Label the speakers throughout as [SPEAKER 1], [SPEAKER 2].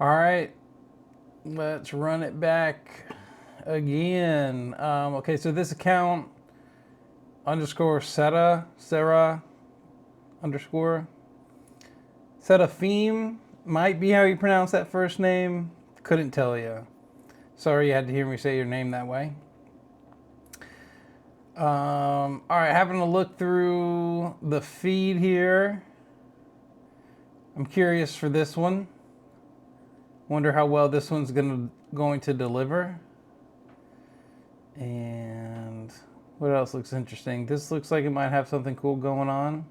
[SPEAKER 1] All right, let's run it back again. Okay, so this account underscore Sarah underscore Seraphim might be how you pronounce that first name. Couldn't tell you. Sorry you had to hear me say your name that way. All right, having a look through the feed here. I'm curious for this one. Wonder how well this one's going to deliver. And what else looks interesting? This looks like it might have something cool going on.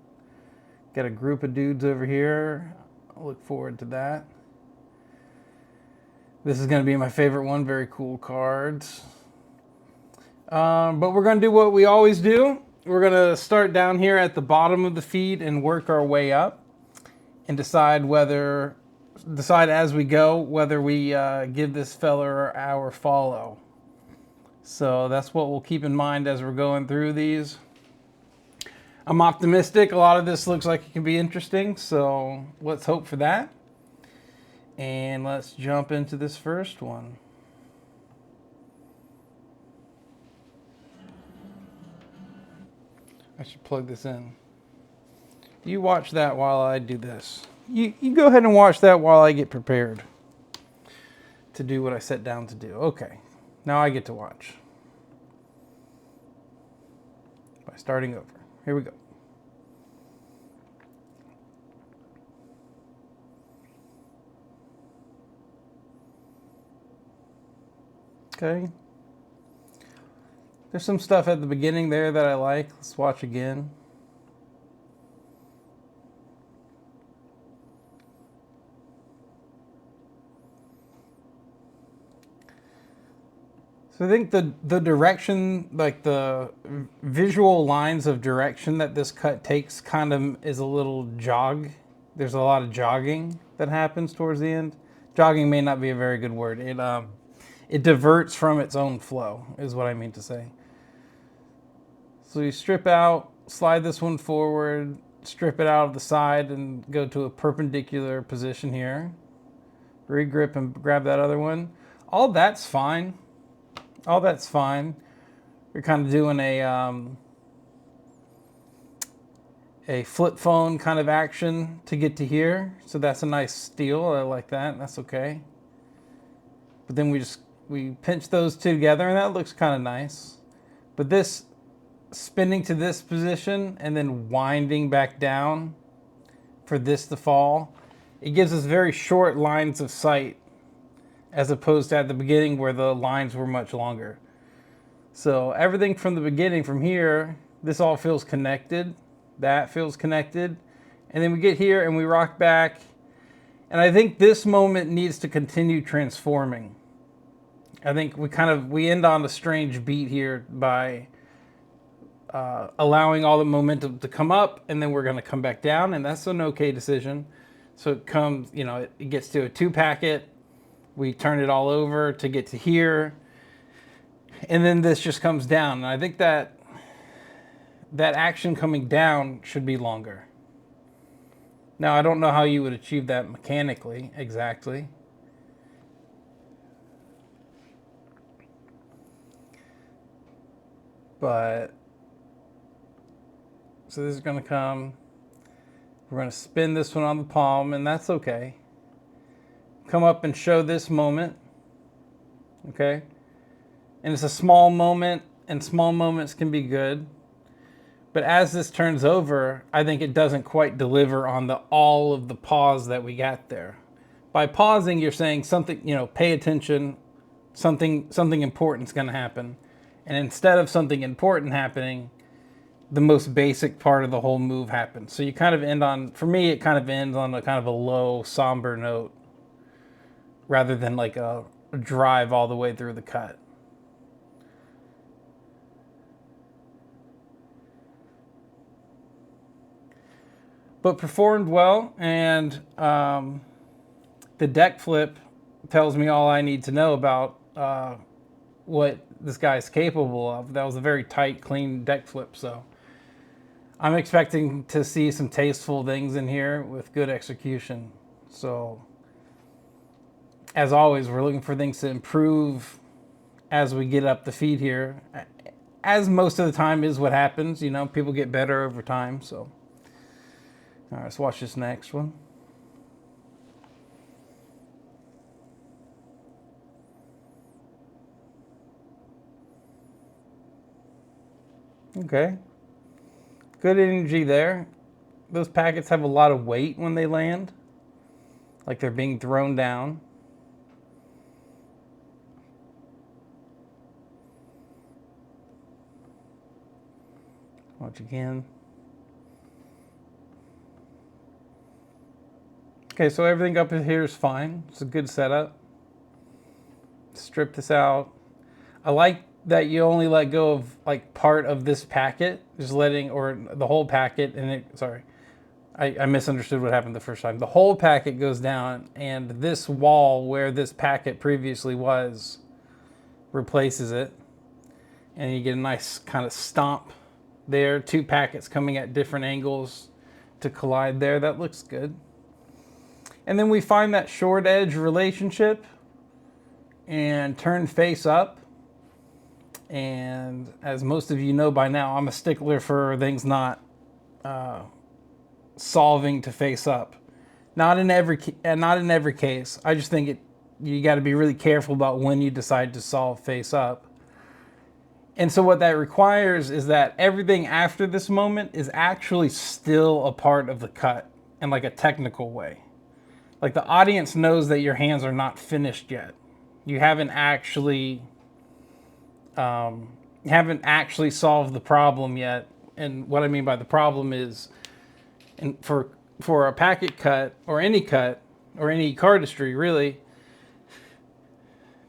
[SPEAKER 1] Got a group of dudes over here. I'll look forward to that. This is going to be my favorite one. Very cool cards. But we're going to do what we always do. We're going to start down here at the bottom of the feed and work our way up and decide as we go whether we give this fella our follow. So that's what we'll keep in mind as we're going through these. I'm optimistic. A lot of this looks like it can be interesting, so let's hope for that. And let's jump into this first one. I should plug this in. You watch that while I do this. You go ahead and watch that while I get prepared to do what I set down to do. Okay, now I get to watch. By starting over. Here we go. Okay. There's some stuff at the beginning there that I like. Let's watch again. So I think the direction, like the visual lines of direction that this cut takes kind of is a little jog. There's a lot of jogging that happens towards the end. Jogging may not be a very good word. It diverts from its own flow, is what I mean to say. So you strip out, slide this one forward, strip it out of the side and go to a perpendicular position here. Regrip and grab that other one. All that's fine. All that's fine. We're kind of doing a flip phone kind of action to get to here. So that's a nice steal. I like that. That's okay. But then we pinch those two together and that looks kind of nice. But this spinning to this position and then winding back down for this to fall, it gives us very short lines of sight as opposed to at the beginning where the lines were much longer. So everything from the beginning, from here, this all feels connected. That feels connected. And then we get here and we rock back. And I think this moment needs to continue transforming. I think we end on a strange beat here by allowing all the momentum to come up, and then we're going to come back down, and that's an okay decision. So it comes, it gets to a 2-packet. We turn it all over to get to here, and then this just comes down. And I think that action coming down should be longer. Now, I don't know how you would achieve that mechanically exactly. But so this is going to come. We're going to spin this one on the palm, and that's okay. Come up and show this moment. Okay? And it's a small moment, and small moments can be good. But as this turns over, I think it doesn't quite deliver on all of the pause that we got there. By pausing, you're saying something, pay attention, something important is going to happen. And instead of something important happening, the most basic part of the whole move happens. So you kind of end on, for me, it kind of ends on a kind of a low, somber note rather than like a drive all the way through the cut. But performed well, and the deck flip tells me all I need to know about what this guy's capable of. That was a very tight, clean deck flip, so I'm expecting to see some tasteful things in here with good execution. So as always, we're looking for things to improve as we get up the feed here. As most of the time is what happens, you know, people get better over time. So, all right, let's watch this next one. Okay, good energy there. Those packets have a lot of weight when they land, like they're being thrown down. Watch again. Okay, so everything up here is fine. It's a good setup. Strip this out. I like that you only let go of like part of this packet, just letting, or the whole packet, and it, sorry, I misunderstood what happened the first time. The whole packet goes down, and this wall where this packet previously was replaces it. And you get a nice kind of stomp there. Two packets coming at different angles to collide there. That looks good. And then we find that short edge relationship and turn face up. And as most of you know by now, I'm a stickler for things not solving to face up. Not in every case. I just think you got to be really careful about when you decide to solve face up. And so what that requires is that everything after this moment is actually still a part of the cut in like a technical way. Like the audience knows that your hands are not finished yet. You haven't actually solved the problem yet. And what I mean by the problem is, and for a packet cut or any cardistry really,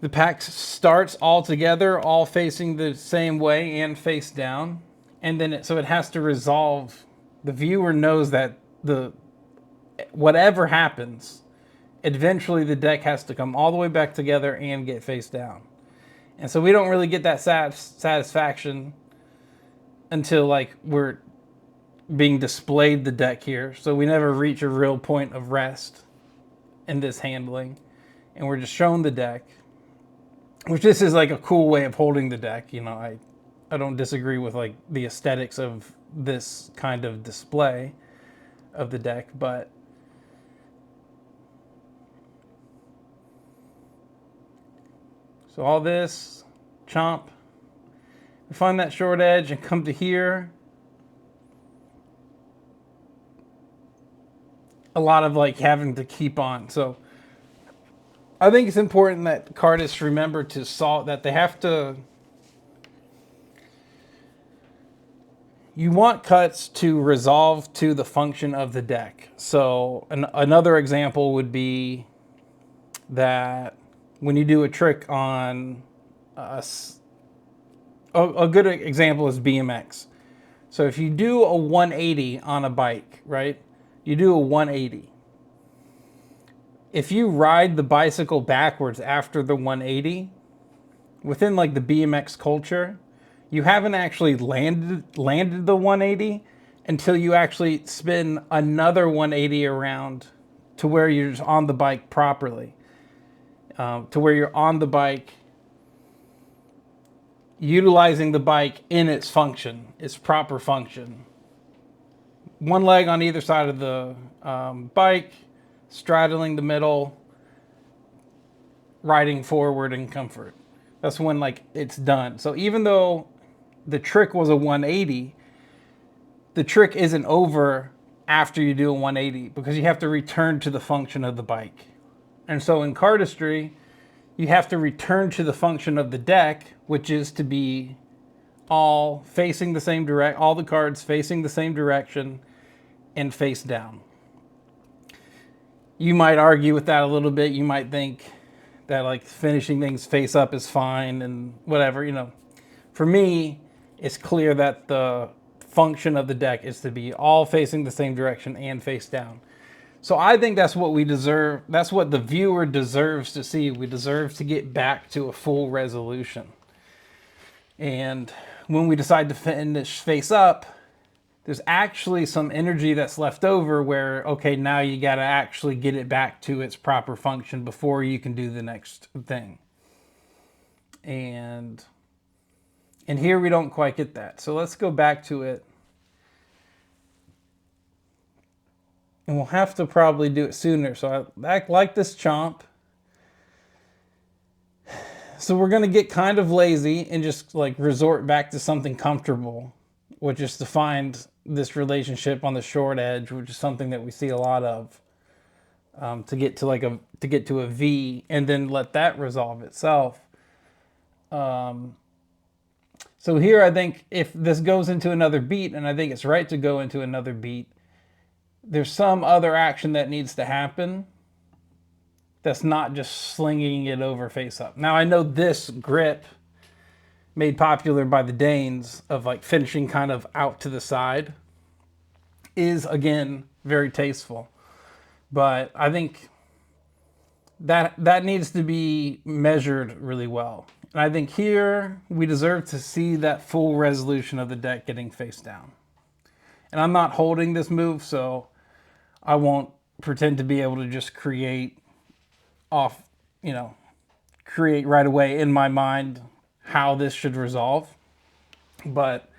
[SPEAKER 1] the pack starts all together, all facing the same way and face down, and then so it has to resolve. The viewer knows that whatever happens, eventually the deck has to come all the way back together and get face down. And so we don't really get that satisfaction until like we're being displayed the deck here. So we never reach a real point of rest in this handling, and we're just shown the deck, which this is like a cool way of holding the deck. You know, I don't disagree with like the aesthetics of this kind of display of the deck, but so all this, chomp, we find that short edge and come to here. A lot of like having to keep on. So I think it's important that cardists remember to solve that they have to, you want cuts to resolve to the function of the deck. So another example would be that when you do a trick on a good example is BMX. So if you do a 180 on a bike, right? You do a 180. If you ride the bicycle backwards after the 180, within like the BMX culture, you haven't actually landed the 180 until you actually spin another 180 around to where you're just on the bike properly. To where you're on the bike, utilizing the bike in its function, its proper function. One leg on either side of the bike, straddling the middle, riding forward in comfort. That's when like it's done. So even though the trick was a 180, the trick isn't over after you do a 180 because you have to return to the function of the bike. And so in cardistry, you have to return to the function of the deck, which is to be all facing the same direct, all the cards facing the same direction and face down. You might argue with that a little bit. You might think that like finishing things face up is fine and whatever, you know. For me, it's clear that the function of the deck is to be all facing the same direction and face down. So I think that's what we deserve. That's what the viewer deserves to see. We deserve to get back to a full resolution. And when we decide to finish face up, there's actually some energy that's left over where, okay, now you got to actually get it back to its proper function before you can do the next thing. And here we don't quite get that. So let's go back to it. And we'll have to probably do it sooner. So I like this chomp. So we're going to get kind of lazy and just like resort back to something comfortable, which is to find this relationship on the short edge, which is something that we see a lot of, to get to a V and then let that resolve itself. So here I think if this goes into another beat, and I think it's right to go into another beat, there's some other action that needs to happen that's not just slinging it over face up. Now I know this grip, made popular by the Danes, of like finishing kind of out to the side, is again very tasteful. But I think that needs to be measured really well. And I think here we deserve to see that full resolution of the deck getting face down. And I'm not holding this move, so I won't pretend to be able to just create right away in my mind how this should resolve. But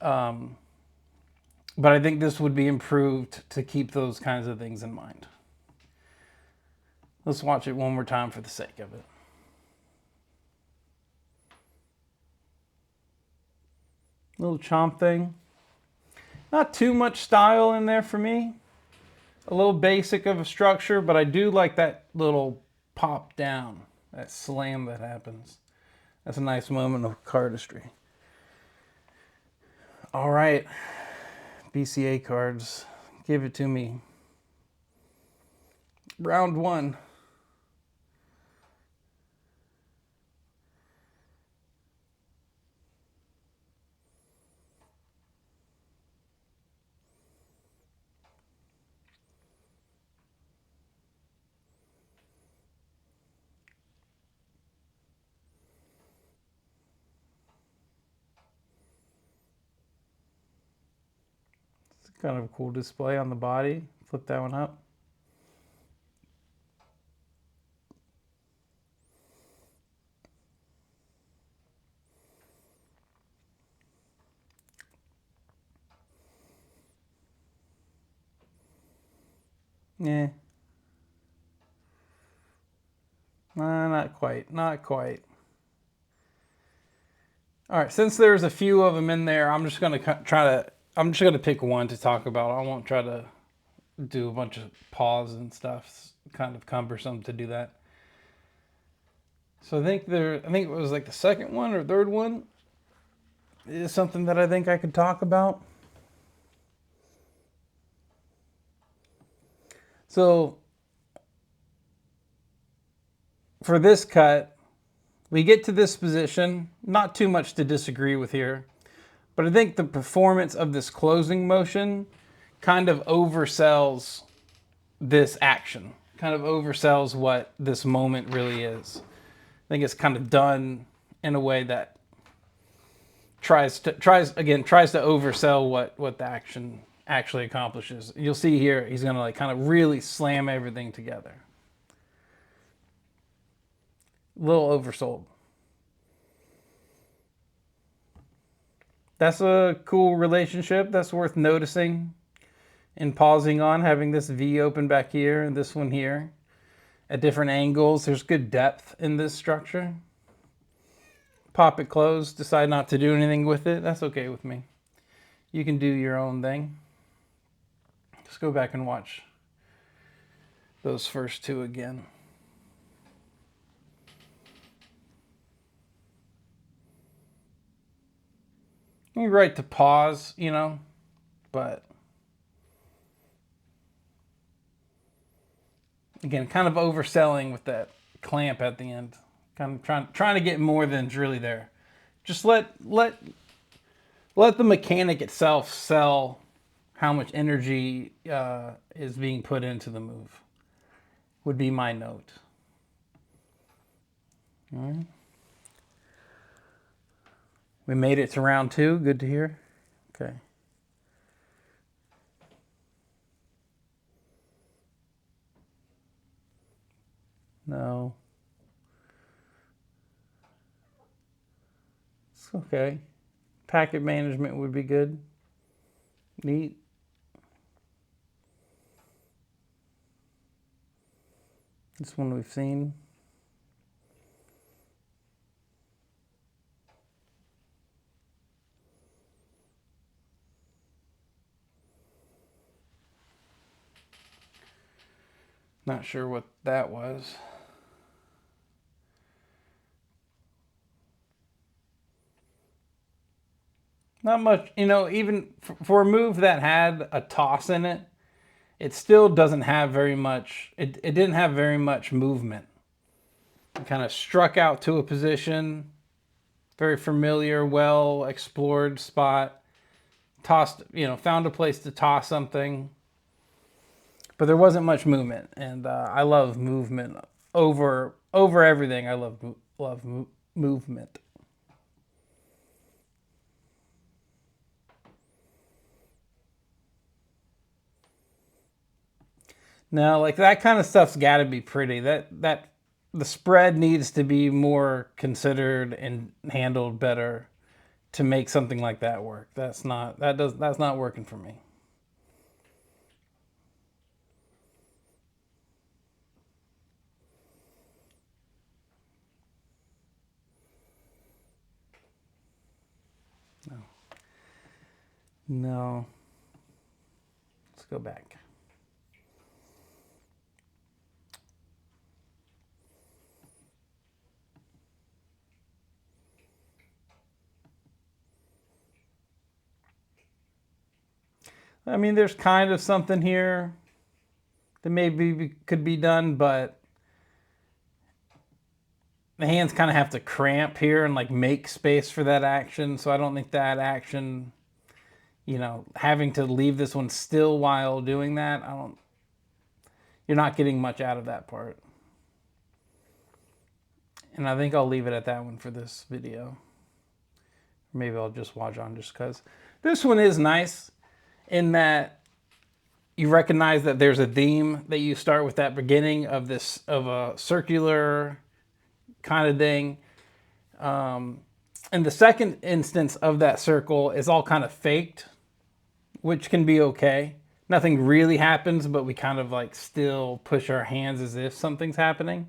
[SPEAKER 1] I think this would be improved to keep those kinds of things in mind. Let's watch it one more time for the sake of it. Little chomp thing. Not too much style in there for me. A little basic of a structure, but I do like that little pop down, that slam that happens. That's a nice moment of cardistry. All right, BCA cards, give it to me. Round one. Kind of a cool display on the body. Flip that one up. Yeah. Not quite. Not quite. All right, since there's a few of them in there, I'm just going to pick one to talk about. I won't try to do a bunch of paws and stuff. It's kind of cumbersome to do that. So I think it was like the second one or third one is something that I think I could talk about. So for this cut, we get to this position, not too much to disagree with here, but I think the performance of this closing motion kind of oversells this action, kind of oversells what this moment really is. I think it's kind of done in a way that tries to oversell what the action actually accomplishes. You'll see here, he's gonna like kind of really slam everything together. A little oversold. That's a cool relationship that's worth noticing and pausing on, having this V open back here and this one here at different angles. There's good depth in this structure. Pop it closed, decide not to do anything with it. That's okay with me. You can do your own thing. Just go back and watch those first two again. You're right to pause, but again, kind of overselling with that clamp at the end. Kind of trying to get more than's really there. Just let the mechanic itself sell how much energy is being put into the move, would be my note. All right. We made it to round two. Good to hear. Okay. No. It's okay. Packet management would be good. Neat. This one we've seen. Not sure what that was. Not much, you know, even for a move that had a toss in it, it still doesn't have very much, it didn't have very much movement. It kind of struck out to a position, very familiar, well explored spot, tossed, you know, found a place to toss something, but there wasn't much movement. And I love movement over everything. I love movement. Now, like that kind of stuff's got to be pretty. That the spread needs to be more considered and handled better to make something like that work. That's not working for me. No. No. Let's go back. I mean, there's kind of something here that maybe could be done, but the hands kind of have to cramp here and like make space for that action. So I don't think that action, you know, having to leave this one still while doing that, you're not getting much out of that part. And I think I'll leave it at that one for this video. Maybe I'll just watch on just because. This one is nice in that you recognize that there's a theme that you start with that beginning of this, of a circular kind of thing. And the second instance of that circle is all kind of faked, which can be okay. Nothing really happens, but we kind of like still push our hands as if something's happening.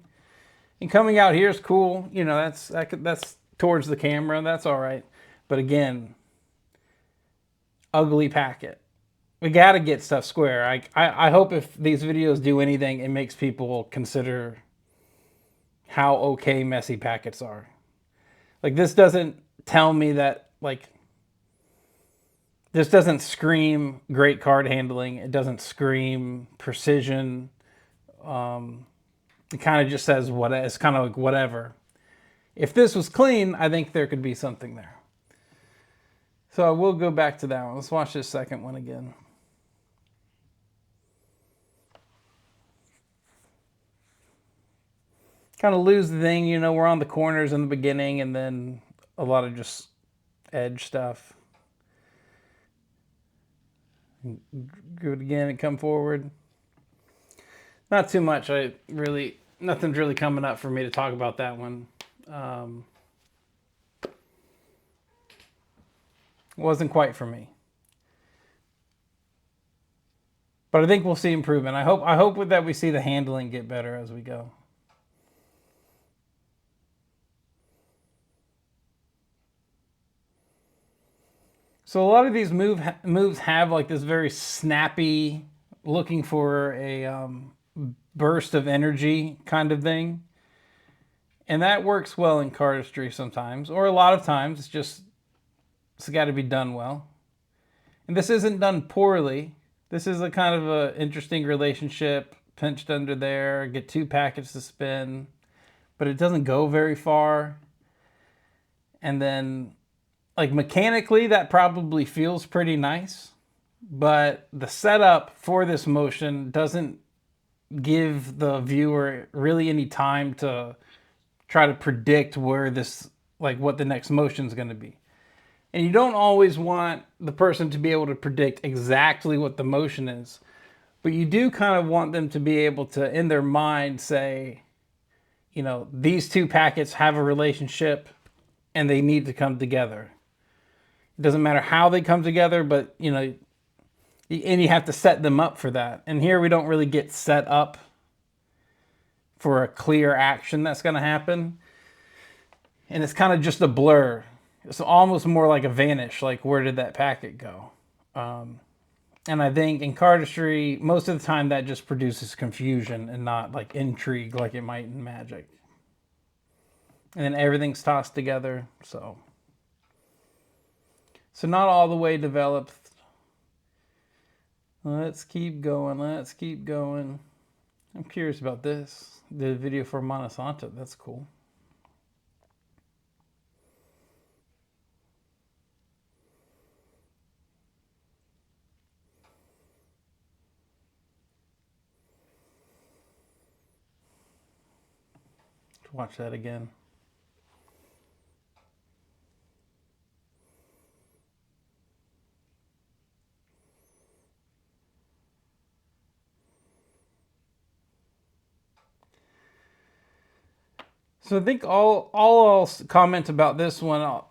[SPEAKER 1] And coming out here is cool. You know, that's towards the camera. That's all right. But again, ugly packet. We got to get stuff square. I hope if these videos do anything, it makes people consider how okay messy packets are. Like this doesn't tell me that, like, this doesn't scream great card handling. It doesn't scream precision. It kind of just says what, it's kind of like whatever. If this was clean, I think there could be something there. So I will go back to that one. Let's watch this second one again. Kind of lose the thing, you know, we're on the corners in the beginning and then a lot of just edge stuff. Do it again and come forward. Not too much. Nothing's really coming up for me to talk about that one. Wasn't quite for me. But I think we'll see improvement. I hope that we see the handling get better as we go. So a lot of these moves have like this very snappy, looking for a burst of energy kind of thing. And that works well in cardistry sometimes, or a lot of times it's got to be done well. And this isn't done poorly. This is a kind of a interesting relationship, pinched under there, get two packets to spin, but it doesn't go very far. And then like mechanically, that probably feels pretty nice, but the setup for this motion doesn't give the viewer really any time to try to predict where this, like what the next motion is going to be. And you don't always want the person to be able to predict exactly what the motion is, but you do kind of want them to be able to, in their mind, say, you know, these two packets have a relationship and they need to come together. It doesn't matter how they come together, but, you know, and you have to set them up for that. And here we don't really get set up for a clear action that's going to happen. And it's kind of just a blur. It's almost more like a vanish, like where did that packet go? And I think in cardistry, most of the time that just produces confusion and not like intrigue like it might in Magic. And then everything's tossed together, so not all the way developed. Let's keep going, let's keep going. I'm curious about this. The video for Monsanto, that's cool. Watch that again. So I think all I'll comment about this one,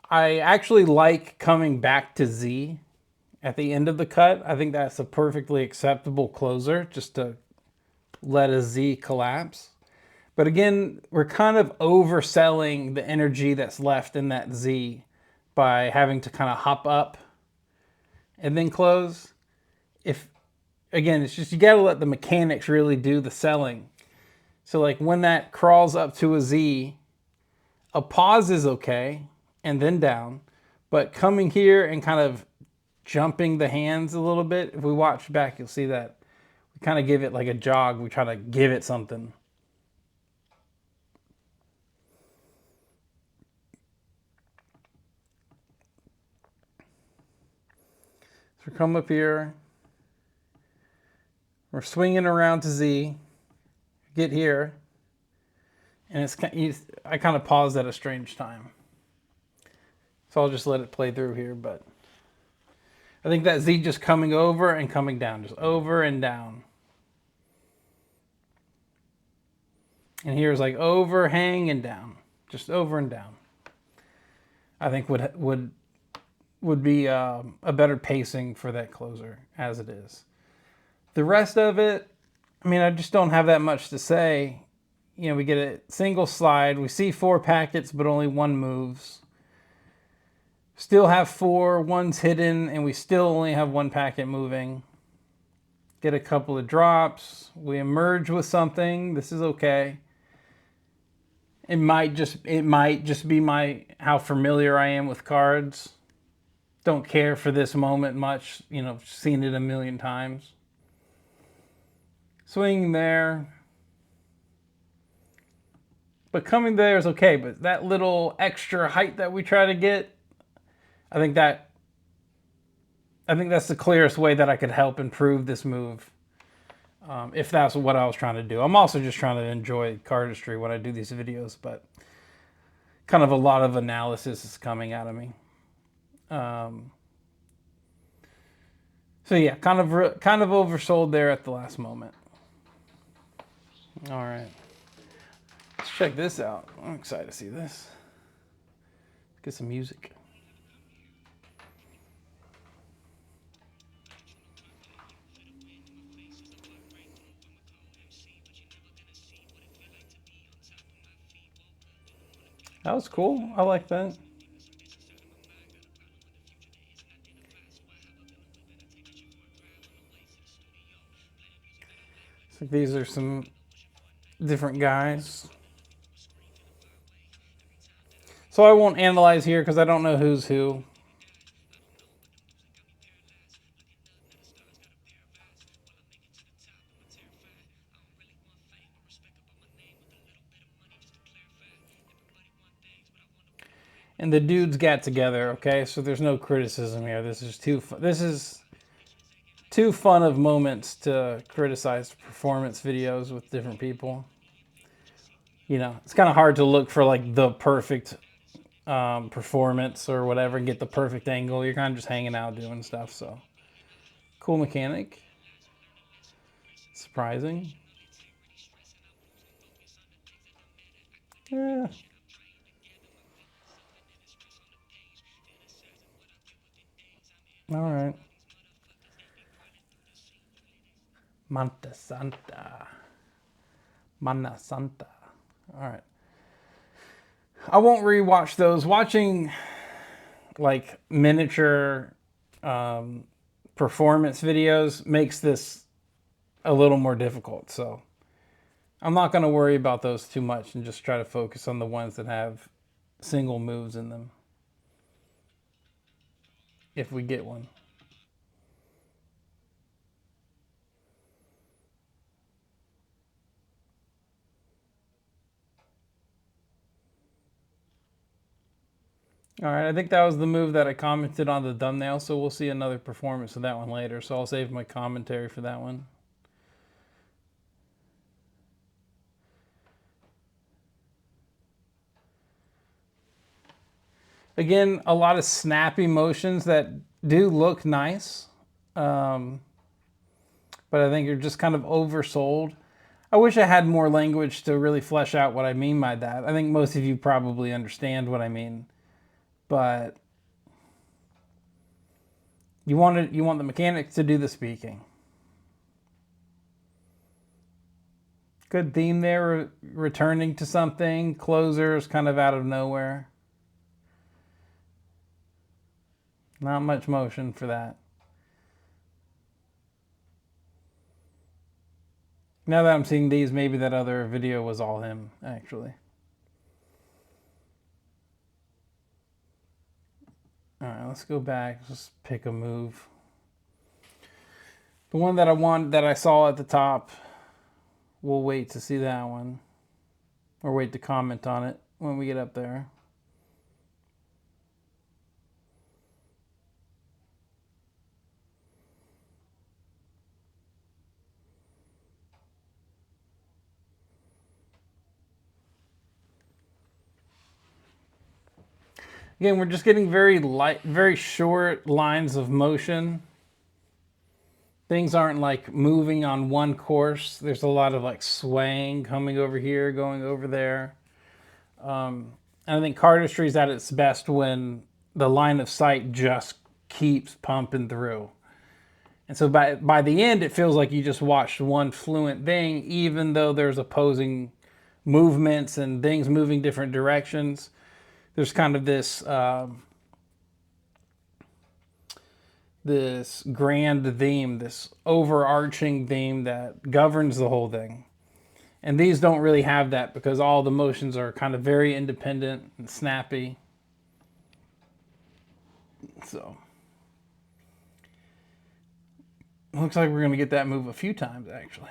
[SPEAKER 1] I actually like coming back to Z at the end of the cut. I think that's a perfectly acceptable closer, just to let a Z collapse. But again, we're kind of overselling the energy that's left in that Z by having to kind of hop up and then close. Again, it's just you got to let the mechanics really do the selling. So like when that crawls up to a Z, a pause is okay, and then down. But coming here and kind of jumping the hands a little bit, if we watch back, you'll see that we kind of give it like a jog. We try to give it something. So we come up here. We're swinging around to Z. Get here. And I kind of paused at a strange time. So I'll just let it play through here, but I think that Z just coming over and coming down, just over and down. And here's like over, hang, and down, just over and down. I think would be a better pacing for that closer as it is. The rest of it, I mean, I just don't have that much to say. You know, we get a single slide. We see 4 packets, but only 1 moves. Still have 4, 1's hidden, and we still only have 1 packet moving. Get a couple of drops. We emerge with something. This is okay. It might just be how familiar I am with cards. Don't care for this moment much. You know, seen it a million times. Swinging there. But coming there is okay. But that little extra height that we try to get, I think that's the clearest way that I could help improve this move. If that's what I was trying to do. I'm also just trying to enjoy cardistry when I do these videos, but kind of a lot of analysis is coming out of me. So yeah, kind of oversold there at the last moment. All right, let's check this out. I'm excited to see this. Let's get some music. That was cool. I like that. So these are some different guys. So I won't analyze here because I don't know who's who. And the dudes got together, okay? So there's no criticism here. This is too fun of moments to criticize performance videos with different people. You know, it's kind of hard to look for like the perfect performance or whatever and get the perfect angle. You're kind of just hanging out doing stuff, so. Cool mechanic. Surprising. Yeah. All right. Manta Santa. Mana Santa. All right. I won't rewatch those. Watching like miniature um, performance videos makes this a little more difficult. So I'm not going to worry about those too much and just try to focus on the ones that have single moves in them. If we get one. All right, I think that was the move that I commented on the thumbnail, so we'll see another performance of that one later. So I'll save my commentary for that one. Again, a lot of snappy motions that do look nice, but I think you're just kind of oversold. I wish I had more language to really flesh out what I mean by that. I think most of you probably understand what I mean, but you want the mechanics to do the speaking. Good theme there, returning to something, closers kind of out of nowhere. Not much motion for that. Now that I'm seeing these, maybe that other video was all him, actually. All right, let's go back. Let's pick a move. The one that I saw at the top, we'll wait to see that one. Or wait to comment on it when we get up there. Again, we're just getting very light, very short lines of motion. Things aren't like moving on one course. There's a lot of like swaying, coming over here, going over there. And I think cardistry is at its best when the line of sight just keeps pumping through. And so by the end, it feels like you just watched one fluent thing, even though there's opposing movements and things moving different directions. There's kind of this grand theme, this overarching theme that governs the whole thing. And these don't really have that because all the motions are kind of very independent and snappy. So looks like we're going to get that move a few times, actually.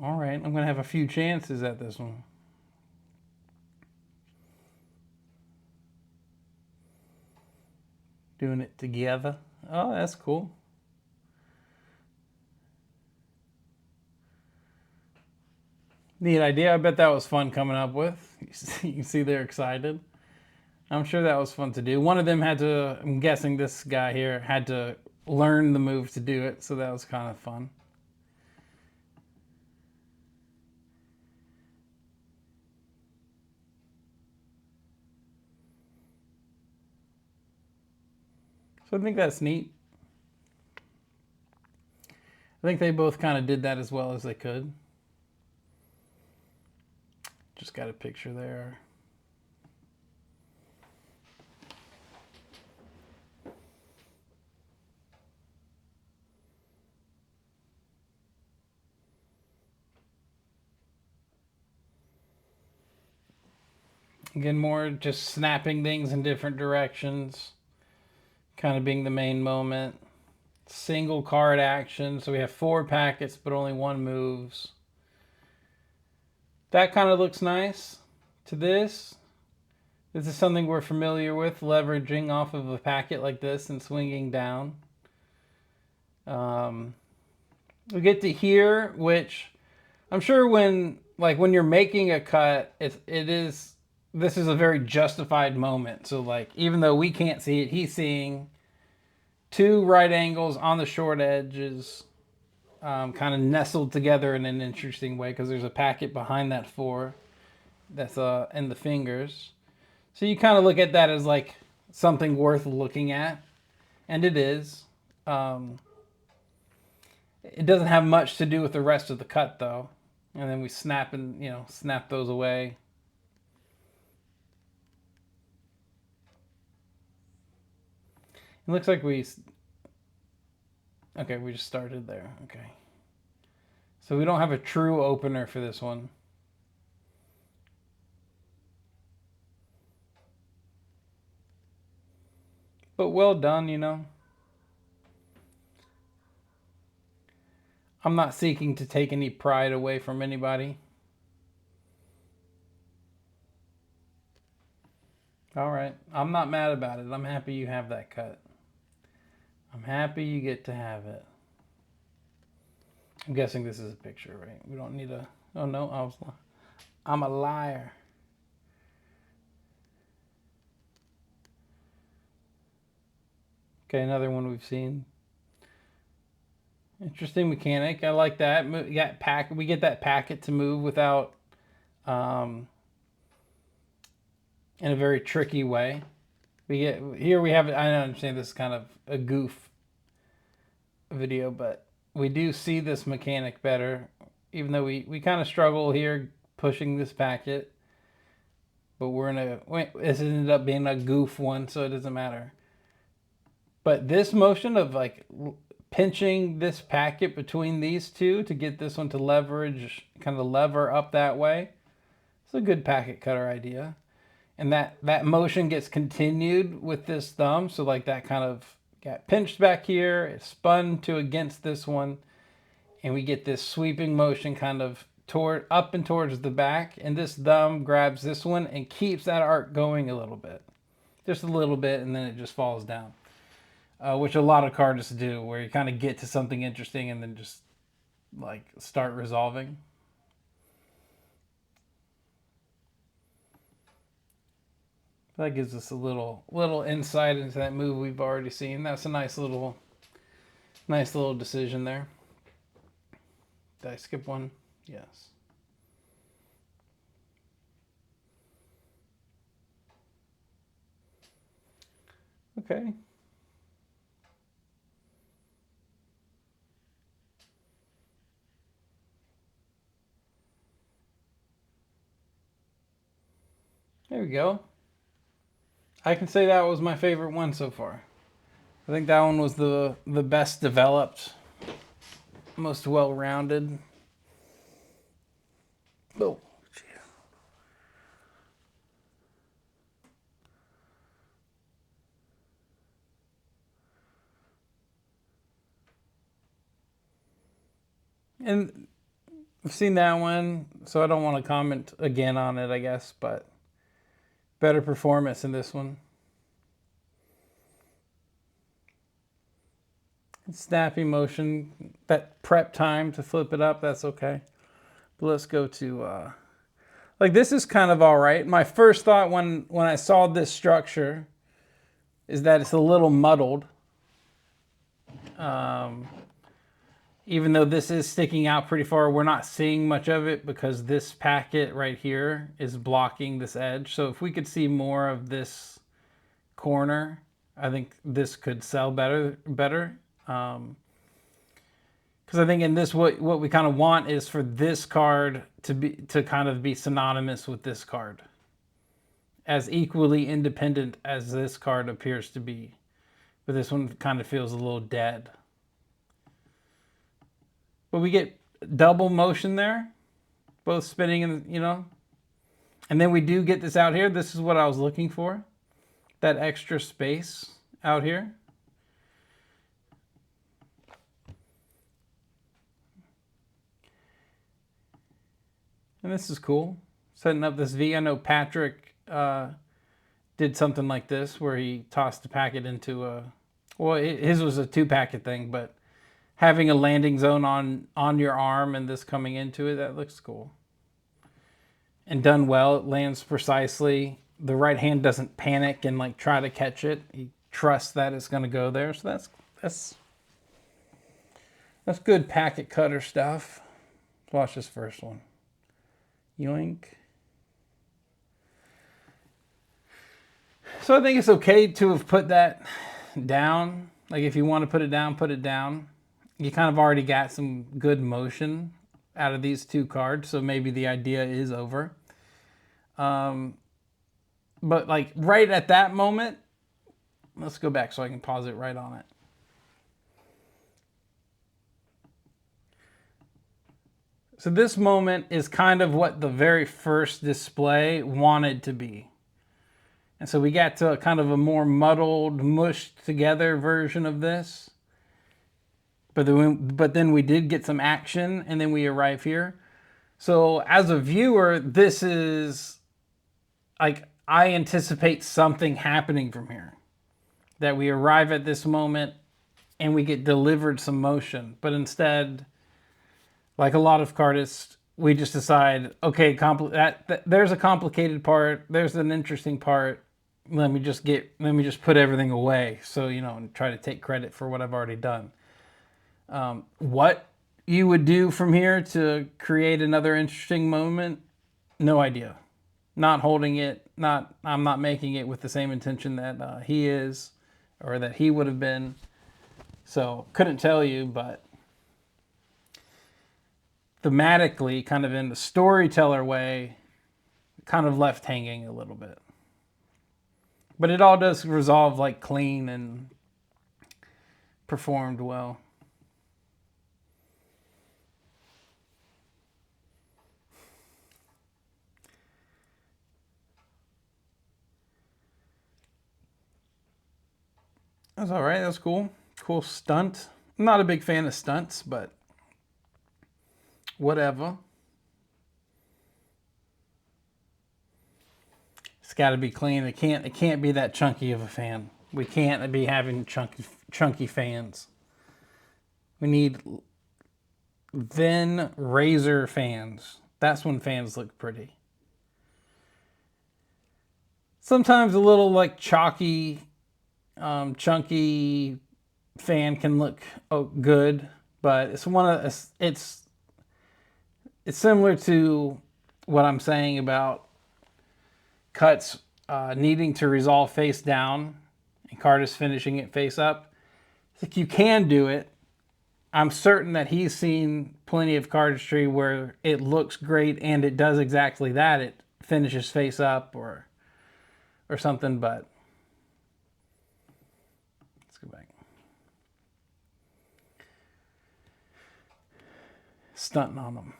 [SPEAKER 1] All right, I'm going to have a few chances at this one. Doing it together. Oh, that's cool. Neat idea. I bet that was fun coming up with. You can see they're excited. I'm sure that was fun to do. One of them had to, I'm guessing this guy here, had to learn the move to do it, so that was kind of fun. So I think that's neat. I think they both kind of did that as well as they could. Just got a picture there. Again, more just snapping things in different directions, kind of being the main moment. Single card action, so we have 4 packets, but only 1 moves. That kind of looks nice to this. This is something we're familiar with, leveraging off of a packet like this and swinging down. We get to here, which I'm sure when you're making a cut, this is a very justified moment. So like, even though we can't see it, he's seeing 2 right angles on the short edges, kind of nestled together in an interesting way because there's a packet behind that 4. that's in the fingers. So you kind of look at that as like something worth looking at, and it is. It doesn't have much to do with the rest of the cut though. And then we snap those away. It looks like we just started there. Okay. So we don't have a true opener for this one. But well done, you know. I'm not seeking to take any pride away from anybody. All right. I'm not mad about it. I'm happy you have that cut. I'm happy you get to have it. I'm guessing this is a picture, right? We don't need a... Oh, no. I'm a liar. Okay, another one we've seen. Interesting mechanic. I like that. We get that packet to move without... in a very tricky way. Here we have it. I understand this is kind of a goof video, but we do see this mechanic better, even though we kind of struggle here pushing this packet. But this ended up being a goof one, so it doesn't matter. But this motion of like pinching this packet between these two to get this one to leverage, kind of lever up that way, it's a good packet cutter idea. And that motion gets continued with this thumb. So like that kind of got pinched back here. It spun to against this one. And we get this sweeping motion kind of up and towards the back. And this thumb grabs this one and keeps that arc going a little bit. Just a little bit, and then it just falls down. Which a lot of cardists do, where you kind of get to something interesting and then just like start resolving. That gives us a little insight into that move we've already seen. That's a nice little decision there. Did I skip one? Yes. Okay. There we go. I can say that was my favorite one so far. I think that one was the best developed, most well-rounded. Oh, gee. And I've seen that one, so I don't want to comment again on it, I guess, but better performance in this one. Snappy motion, that prep time to flip it up, that's okay. But let's go to, like this is kind of all right. My first thought when I saw this structure is that it's a little muddled. Even though this is sticking out pretty far, we're not seeing much of it because this packet right here is blocking this edge. So if we could see more of this corner, I think this could sell better. Because I think in this, what we kind of want is for this card to kind of be synonymous with this card, as equally independent as this card appears to be. But this one kind of feels a little dead. But we get double motion there, both spinning and, you know. And then we do get this out here. This is what I was looking for, that extra space out here. And this is cool. Setting up this V. I know Patrick did something like this where he tossed the packet into a... Well, his was a 2-packet thing, but having a landing zone on your arm and this coming into it, that looks cool. And done well. It lands precisely. The right hand doesn't panic and like try to catch it. He trusts that it's going to go there. So that's good packet cutter stuff. Let's watch this first one. Yoink. So I think it's okay to have put that down. Like if you want to put it down, put it down. You kind of already got some good motion out of these two cards, so maybe the idea is over. But like right at that moment, let's go back so I can pause it right on it. So this moment is kind of what the very first display wanted to be. And so we got to kind of a more muddled, mushed together version of this. But then we did get some action, and then we arrive here. So as a viewer, this is like, I anticipate something happening from here. That we arrive at this moment and we get delivered some motion. But instead, like a lot of cardists, we just decide, okay, there's a complicated part, there's an interesting part. Let me just put everything away. So, and try to take credit for what I've already done. What you would do from here to create another interesting moment, no idea. Not holding it, I'm not making it with the same intention that he is, or that he would have been. So couldn't tell you, but thematically, kind of in the storyteller way, kind of left hanging a little bit. But it all does resolve like clean and performed well. That's all right. That's cool. Cool stunt. I'm not a big fan of stunts, but whatever. It's got to be clean. It can't be that chunky of a fan. We can't be having chunky fans. We need thin razor fans. That's when fans look pretty. Sometimes a little like chalky, chunky fan can look good, but it's similar to what I'm saying about cuts needing to resolve face down and Cardist finishing it face up. It's like you can do it. I'm certain that he's seen plenty of cardistry where it looks great and it does exactly that. It finishes face up or something, but let's go back. Stunting on them.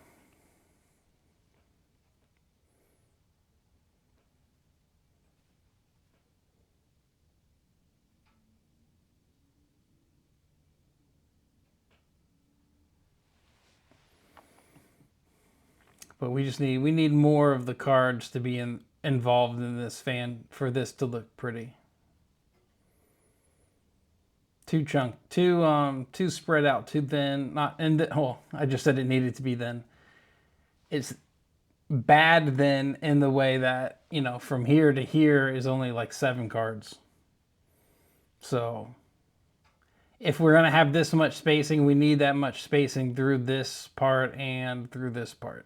[SPEAKER 1] But we need more of the cards to be involved in this fan for this to look pretty. Too spread out, too thin. I just said it needed to be thin. It's bad thin in the way that, from here to here is only like 7 cards. So if we're going to have this much spacing, we need that much spacing through this part and through this part.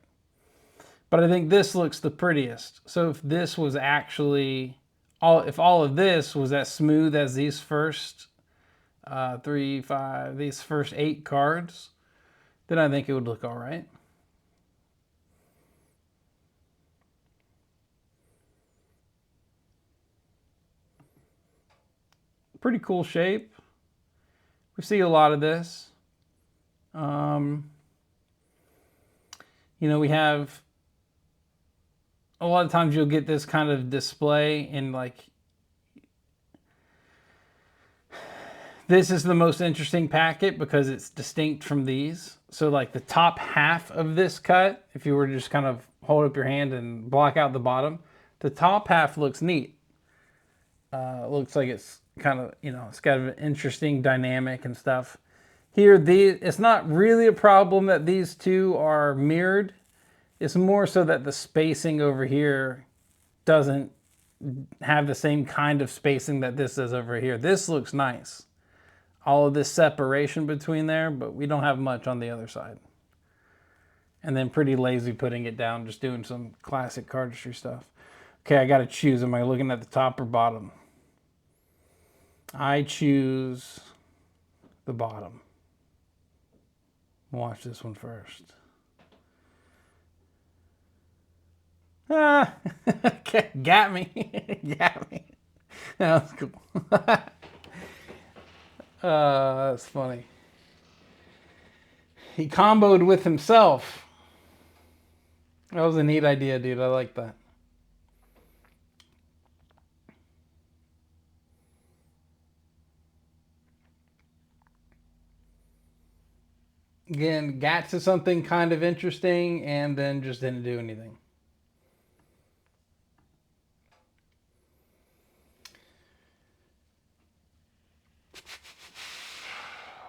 [SPEAKER 1] But I think this looks the prettiest. So if this was actually, if all of this was as smooth as these first these first 8 cards, then I think it would look all right. Pretty cool shape. We see a lot of this. We have a lot of times you'll get this kind of display in like, this is the most interesting packet because it's distinct from these. So like the top half of this cut, if you were to just kind of hold up your hand and block out the bottom, the top half looks neat. Looks like it's kind of, it's got an interesting dynamic and stuff. Here, it's not really a problem that these two are mirrored. It's more so that the spacing over here doesn't have the same kind of spacing that this is over here. This looks nice. All of this separation between there, but we don't have much on the other side. And then pretty lazy putting it down, just doing some classic cardistry stuff. Okay, I gotta choose. Am I looking at the top or bottom? I choose the bottom. Watch this one first. Ah, okay, got me. Got me. That was cool. That's funny. He comboed with himself. That was a neat idea, dude. I like that. Again, got to something kind of interesting and then just didn't do anything.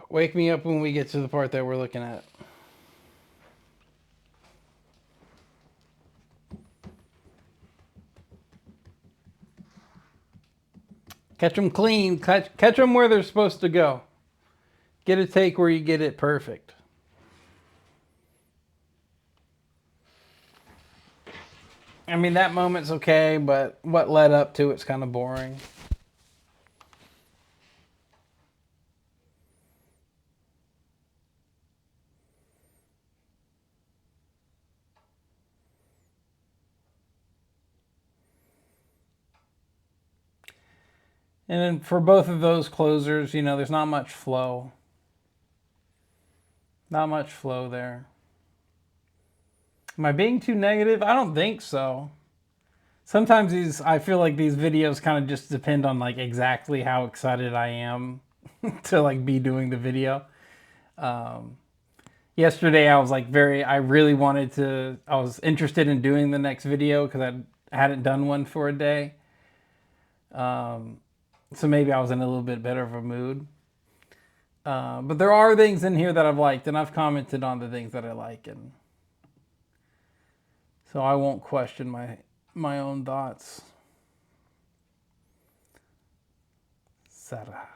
[SPEAKER 1] Wake me up when we get to the part that we're looking at. Catch them clean. Catch them where they're supposed to go. Get a take where you get it perfect. I mean, that moment's okay, but what led up to it's kind of boring. And then for both of those closers, you know, there's not much flow. Not much flow there. Am I being too negative? I don't think so. Sometimes I feel like these videos kind of just depend on like exactly how excited I am to like be doing the video. Yesterday I was like I was interested in doing the next video because I hadn't done one for a day. So maybe I was in a little bit better of a mood. But there are things in here that I've liked, and I've commented on the things that I like, and so I won't question my own thoughts. Sarah.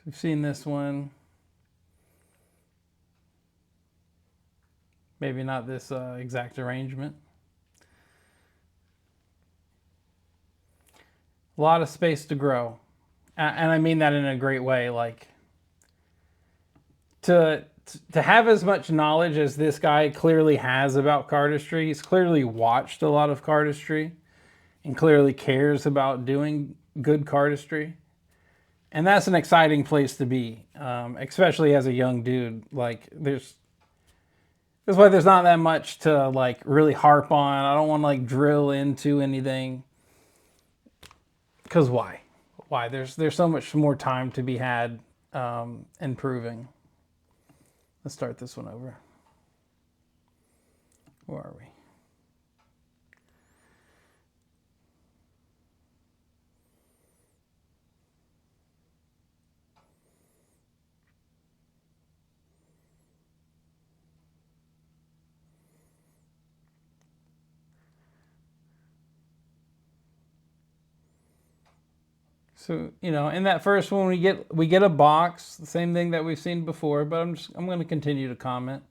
[SPEAKER 1] We've seen this one. Maybe not this exact arrangement. A lot of space to grow. And I mean that in a great way. Like, to have as much knowledge as this guy clearly has about cardistry, he's clearly watched a lot of cardistry and clearly cares about doing good cardistry. And that's an exciting place to be, especially as a young dude. Like, that's why there's not that much to like really harp on. I don't want to like drill into anything. Because why? Why? There's so much more time to be had improving. Let's start this one over. Where are we? So, you know, in that first one, we get a box, the same thing that we've seen before, but I'm going to continue to comment.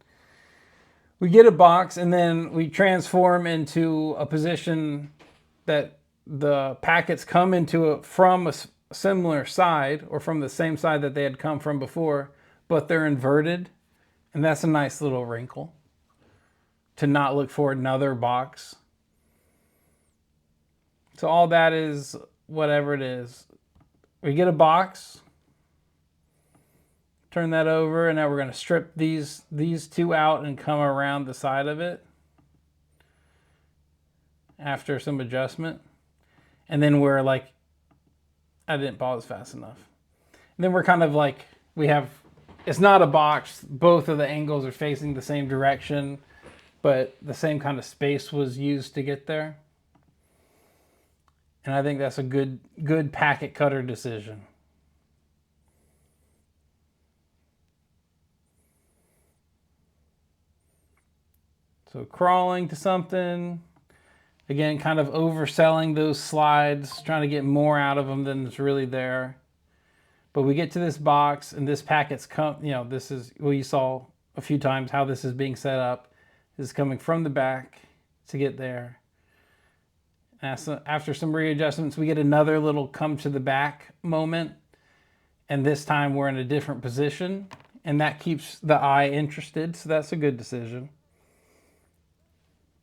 [SPEAKER 1] We get a box, and then we transform into a position that the packets come into from a similar side, or from the same side that they had come from before, but they're inverted, and that's a nice little wrinkle to not look for another box. So all that is whatever it is. We get a box, turn that over, and now we're going to strip these two out and come around the side of it after some adjustment. And then we're like, I didn't pause fast enough. And then we're kind of like, it's not a box. Both of the angles are facing the same direction, but the same kind of space was used to get there. And I think that's a good packet cutter decision. So crawling to something, again, kind of overselling those slides, trying to get more out of them than is really there. But we get to this box, and this packet's this is, well, you saw a few times how this is being set up. This is coming from the back to get there. After some readjustments, we get another little come to the back moment. And this time we're in a different position. And that keeps the eye interested. So that's a good decision.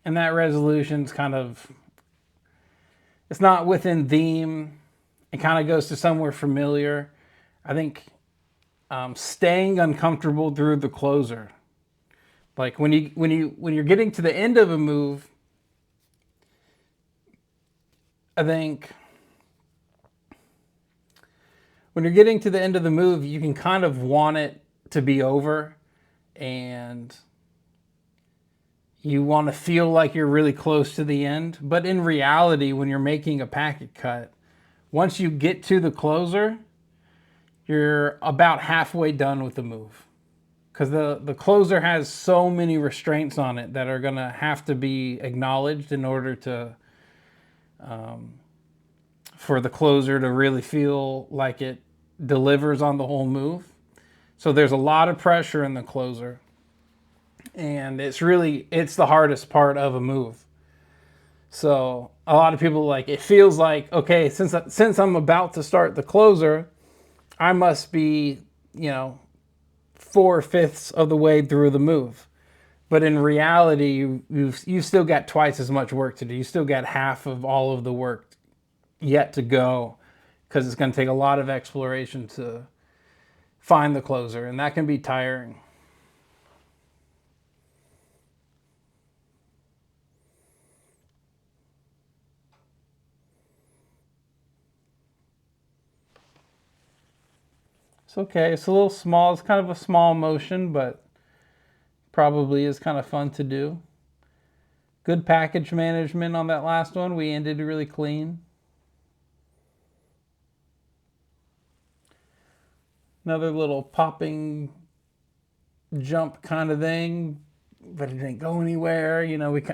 [SPEAKER 1] And that resolution's kind of, it's not within theme. It kind of goes to somewhere familiar. I think staying uncomfortable through the closer. Like when you're getting to the end of a move, I think when you're getting to the end of the move, you can kind of want it to be over, and you want to feel like you're really close to the end. But in reality, when you're making a packet cut, once you get to the closer, you're about halfway done with the move. Because the closer has so many restraints on it that are going to have to be acknowledged in order to for the closer to really feel like it delivers on the whole move. So there's a lot of pressure in the closer. And it's the hardest part of a move. So a lot of people it feels like, okay, since I'm about to start the closer, I must be, 4/5 of the way through the move. But in reality, you've still got twice as much work to do. You still got half of all of the work yet to go, because it's going to take a lot of exploration to find the closer, and that can be tiring. It's okay. It's a little small. It's kind of a small motion, but probably is kind of fun to do. Good package management on that last one. We ended really clean. Another little popping jump kind of thing, but it didn't go anywhere.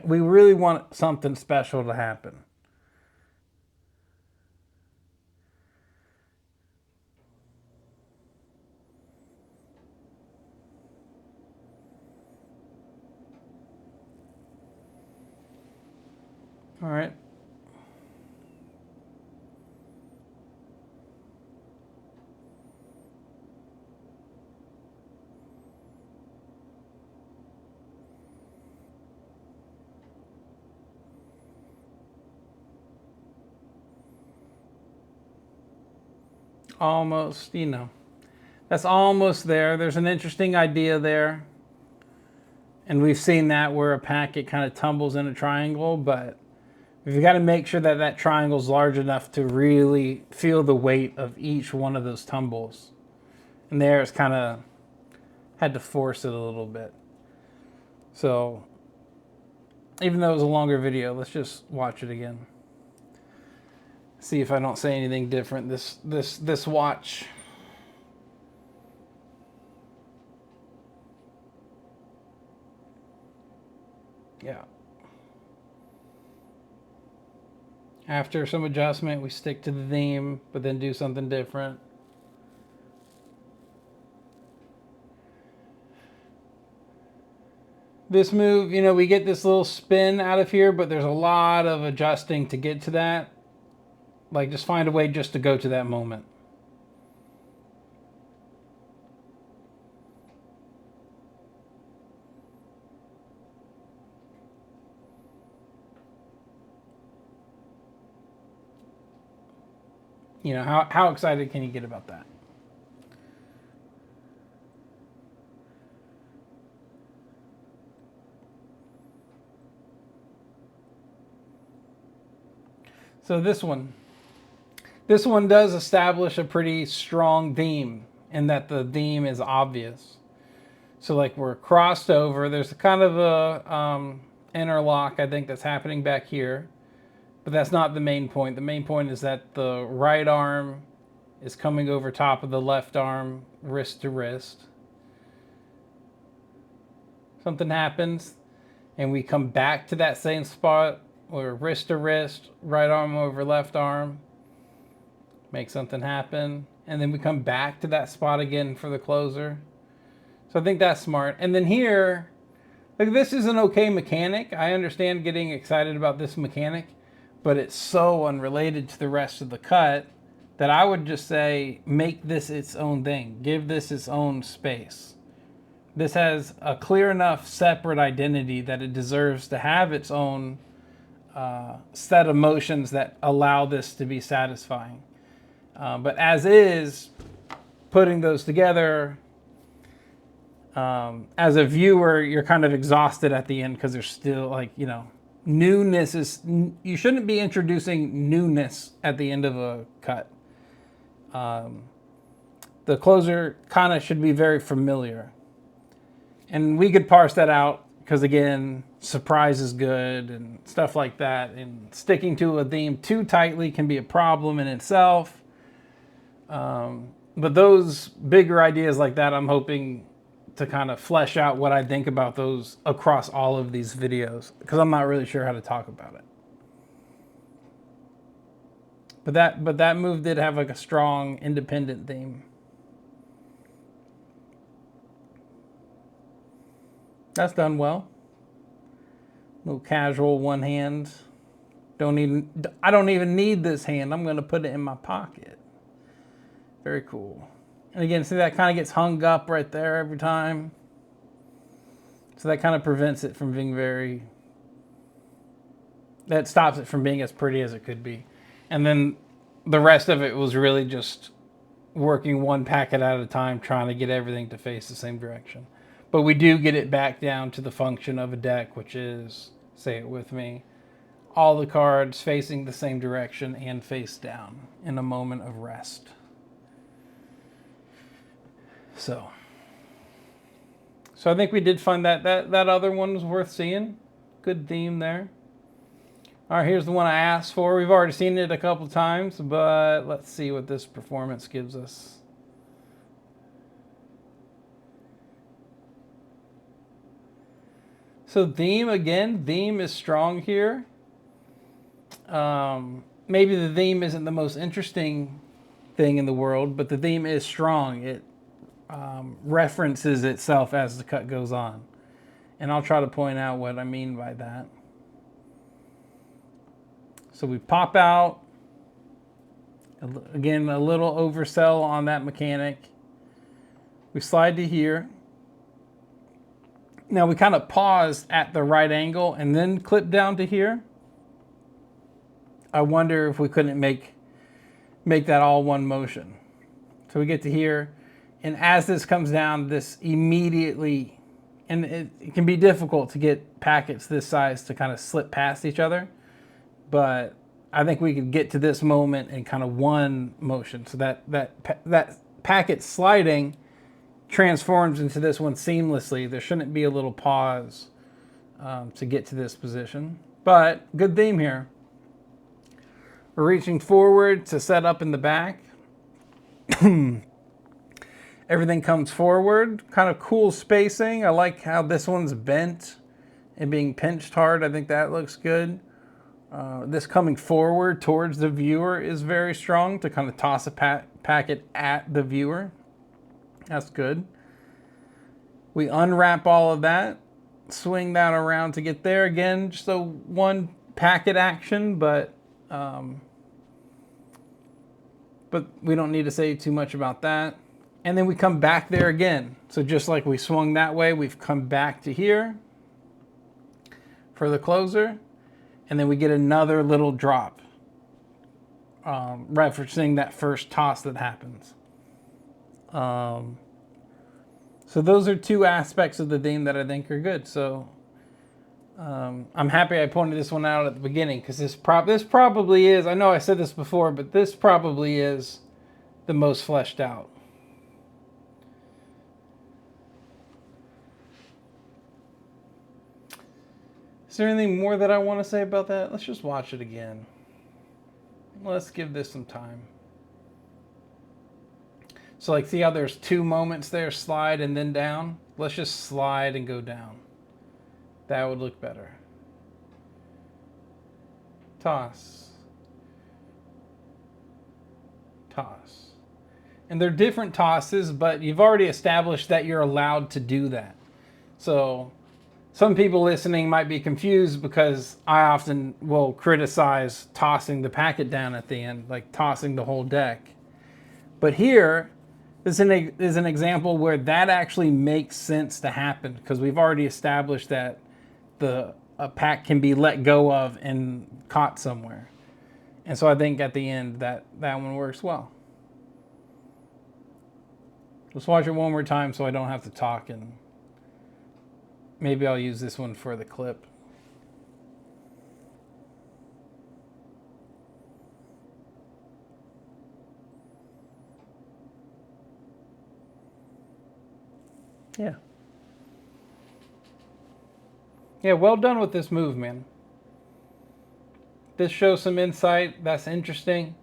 [SPEAKER 1] We really want something special to happen. All right. Almost, that's almost there. There's an interesting idea there. And we've seen that where a packet kind of tumbles in a triangle, but we've got to make sure that that triangle is large enough to really feel the weight of each one of those tumbles. And there it's kind of had to force it a little bit. So even though it was a longer video, let's just watch it again. See if I don't say anything different this watch. Yeah. After some adjustment, we stick to the theme, but then do something different. This move, we get this little spin out of here, but there's a lot of adjusting to get to that. Just find a way just to go to that moment. How excited can you get about that? So this one does establish a pretty strong theme, in that the theme is obvious. So we're crossed over. There's kind of a interlock, I think, that's happening back here. But that's not the main point. The main point is that the right arm is coming over top of the left arm, wrist to wrist. Something happens, and we come back to that same spot, or wrist to wrist, right arm over left arm. Make something happen. And then we come back to that spot again for the closer. So I think that's smart. And then here, this is an okay mechanic. I understand getting excited about this mechanic, but it's so unrelated to the rest of the cut that I would just say, make this its own thing. Give this its own space. This has a clear enough separate identity that it deserves to have its own set of motions that allow this to be satisfying. But as is, putting those together, as a viewer, you're kind of exhausted at the end because there's still, like, you know, newness is, you shouldn't be introducing newness at the end of a cut. The closer kind of should be very familiar. And we could parse that out because, again, surprise is good and stuff like that. And sticking to a theme too tightly can be a problem in itself. But those bigger ideas like that, I'm hoping to kind of flesh out what I think about those across all of these videos, because I'm not really sure how to talk about it. But that move did have like a strong independent theme. That's done well. A little casual one hand. I don't even need this hand. I'm going to put it in my pocket. Very cool. And again, see, that kind of gets hung up right there every time. So that kind of prevents it from being that stops it from being as pretty as it could be. And then the rest of it was really just working one packet at a time, trying to get everything to face the same direction. But we do get it back down to the function of a deck, which is, say it with me, all the cards facing the same direction and face down in a moment of rest. So I think we did find that other one was worth seeing. Good theme there. All right, here's the one I asked for. We've already seen it a couple times, but let's see what this performance gives us. So theme is strong here. Maybe the theme isn't the most interesting thing in the world, but the theme is strong. It references itself as the cut goes on. And I'll try to point out what I mean by that. So we pop out. Again, a little oversell on that mechanic. We slide to here. Now we kind of pause at the right angle and then clip down to here. I wonder if we couldn't make that all one motion. So we get to here. And as this comes down, this immediately, and it can be difficult to get packets this size to kind of slip past each other, but I think we could get to this moment in kind of one motion. So that packet sliding transforms into this one seamlessly. There shouldn't be a little pause to get to this position, but good theme here. We're reaching forward to set up in the back. Everything comes forward, kind of cool spacing. I like how this one's bent and being pinched hard. I think that looks good. This coming forward towards the viewer is very strong to kind of toss a packet at the viewer. That's good. We unwrap all of that, swing that around to get there. Again, just a one packet action, but we don't need to say too much about that. And then we come back there again. So just like we swung that way, we've come back to here for the closer. And then we get another little drop, referencing that first toss that happens. So those are two aspects of the theme that I think are good. So I'm happy I pointed this one out at the beginning, because this probably is, I know I said this before, but this probably is the most fleshed out. Is there anything more that I want to say about that? Let's just watch it again. Let's give this some time. So like, see how there's two moments there, slide and then down? Let's just slide and go down. That would look better. Toss. Toss. And they're different tosses, but you've already established that you're allowed to do that. So Some people listening might be confused because I often will criticize tossing the packet down at the end, like tossing the whole deck. But here is an example where that actually makes sense to happen because we've already established that a pack can be let go of and caught somewhere. And so I think at the end that one works well. Let's watch it one more time so I don't have to talk, and maybe I'll use this one for the clip. Yeah. Yeah, well done with this move, man. This shows some insight. That's interesting.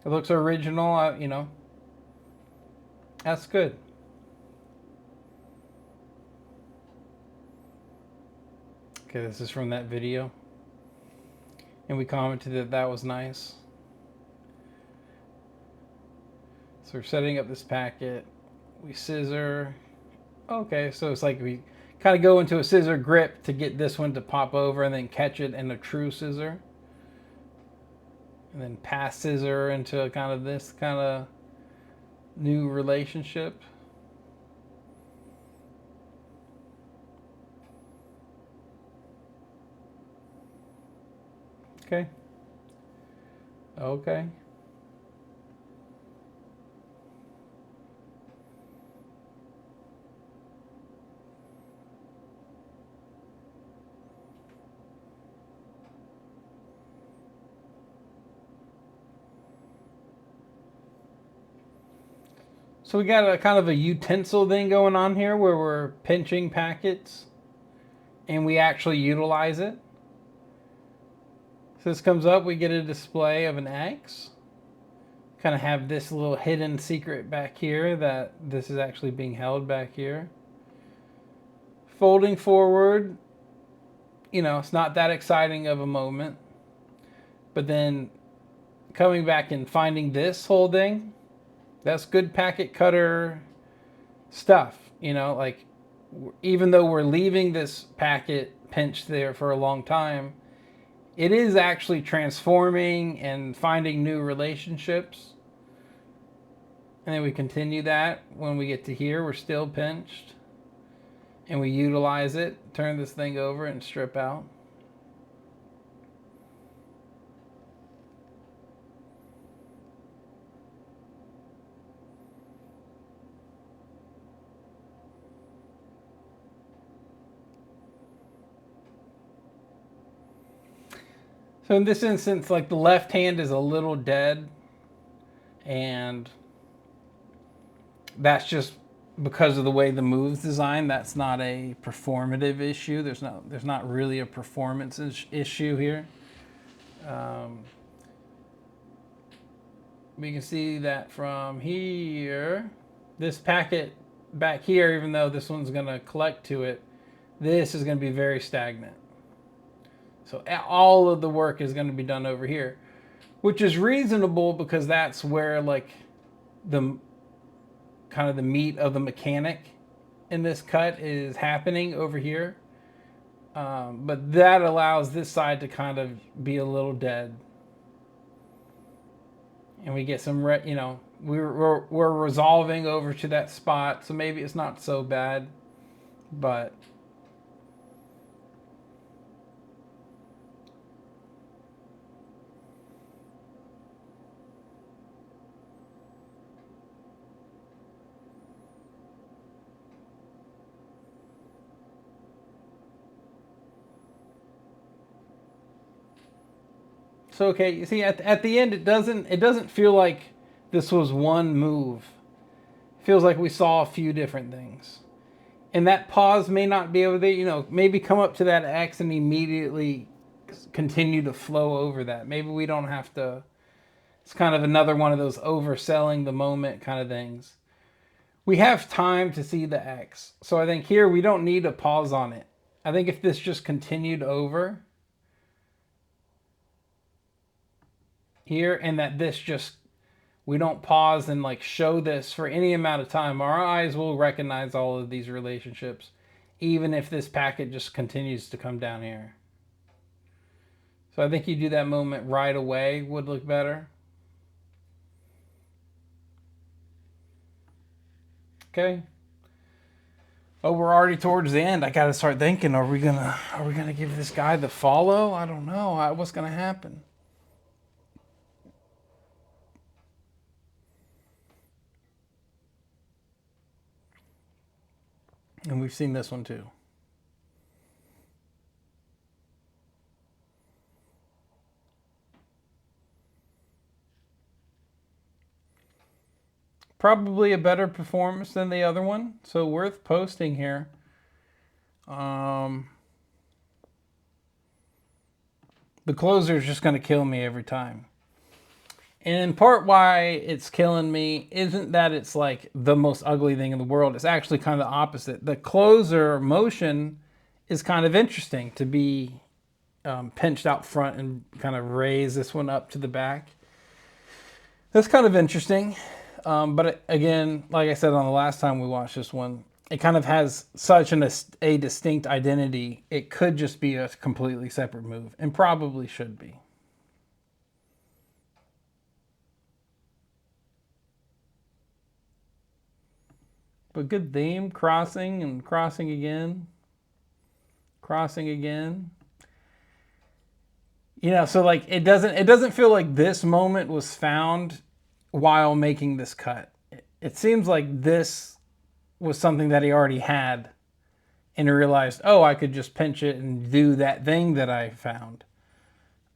[SPEAKER 1] It looks original, you know. That's good. Okay, this is from that video. And we commented that that was nice. So we're setting up this packet. We scissor. Okay, so it's like we kind of go into a scissor grip to get this one to pop over and then catch it in a true scissor. And then pass scissor into kind of this kind of new relationship. Okay. Okay. So we got a kind of a utensil thing going on here where we're pinching packets and we actually utilize it. So this comes up, we get a display of an X. Kind of have this little hidden secret back here that this is actually being held back here. Folding forward, you know, it's not that exciting of a moment. But then coming back and finding this whole thing, that's good packet cutter stuff, you know, like even though we're leaving this packet pinched there for a long time, it is actually transforming and finding new relationships. And then we continue that when we get to here, we're still pinched. And we utilize it, turn this thing over and strip out. So in this instance, like the left hand is a little dead, and that's just because of the way the move's designed. That's not a performative issue. There's not really a performance issue here. We can see that from here, this packet back here, even though this one's going to collect to it, this is going to be very stagnant. So all of the work is going to be done over here, which is reasonable because that's where like the kind of the meat of the mechanic in this cut is happening over here. But that allows this side to kind of be a little dead. And we get some, you know, we're resolving over to that spot. So maybe it's not so bad, but so okay, you see at the end it doesn't feel like this was one move. It feels like we saw a few different things. And that pause may not be over there, you know, maybe come up to that X and immediately continue to flow over that. Maybe we don't have to, it's kind of another one of those overselling the moment kind of things. We have time to see the X. So I think here we don't need a pause on it. I think if this just continued over here and that this just, we don't pause and like show this for any amount of time, our eyes will recognize all of these relationships even if this packet just continues to come down here. So I think you do that moment right away would look better. Okay. Oh, we're already towards the end. I got to start thinking, are we gonna give this guy the follow? I don't know. What's gonna happen? And we've seen this one too. Probably a better performance than the other one, so worth posting here. The closer is just going to kill me every time. And in part why it's killing me isn't that it's like the most ugly thing in the world. It's actually kind of the opposite. The closer motion is kind of interesting to be pinched out front and kind of raise this one up to the back. That's kind of interesting. But again, like I said on the last time we watched this one, it kind of has such a distinct identity. It could just be a completely separate move, and probably should be. But good theme, crossing and crossing again. Crossing again. You know, so like it doesn't feel like this moment was found while making this cut. It seems like this was something that he already had and he realized, oh, I could just pinch it and do that thing that I found,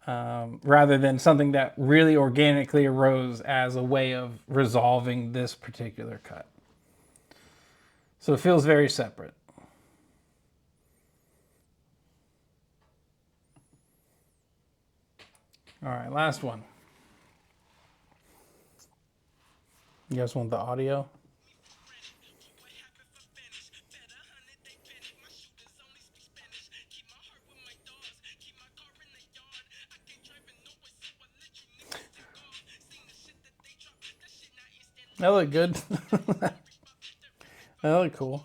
[SPEAKER 1] rather than something that really organically arose as a way of resolving this particular cut. So it feels very separate. All right, last one. You guys want the audio? That looked good. That looked cool.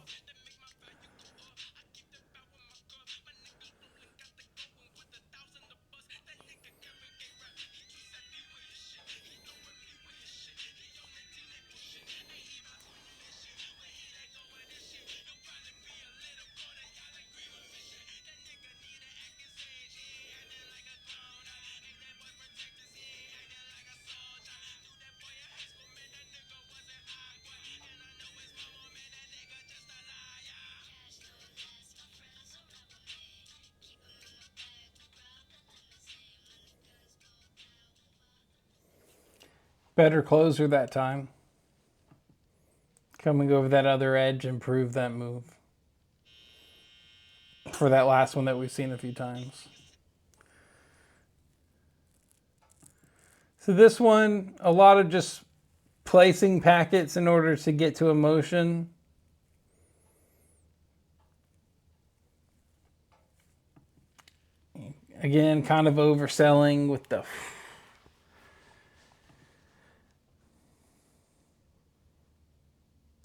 [SPEAKER 1] Better closer that time. Coming over that other edge, improve that move. For that last one that we've seen a few times. So this one, a lot of just placing packets in order to get to a motion. Again, kind of overselling with the...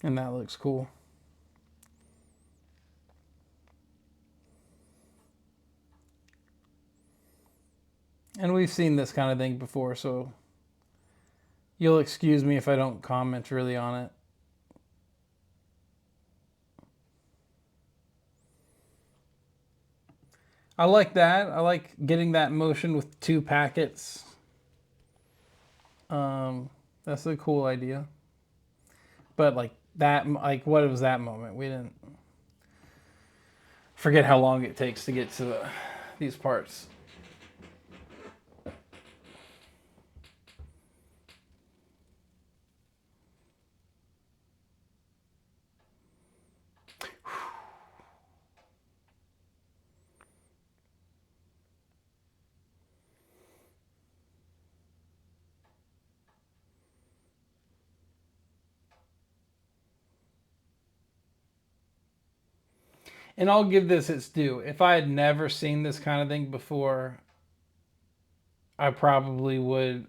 [SPEAKER 1] And that looks cool. And we've seen this kind of thing before, so you'll excuse me if I don't comment really on it. I like that. I like getting that motion with two packets. That's a cool idea. But like that, like what was that moment? We didn't forget how long it takes to get to these parts. And I'll give this its due. If I had never seen this kind of thing before, I probably would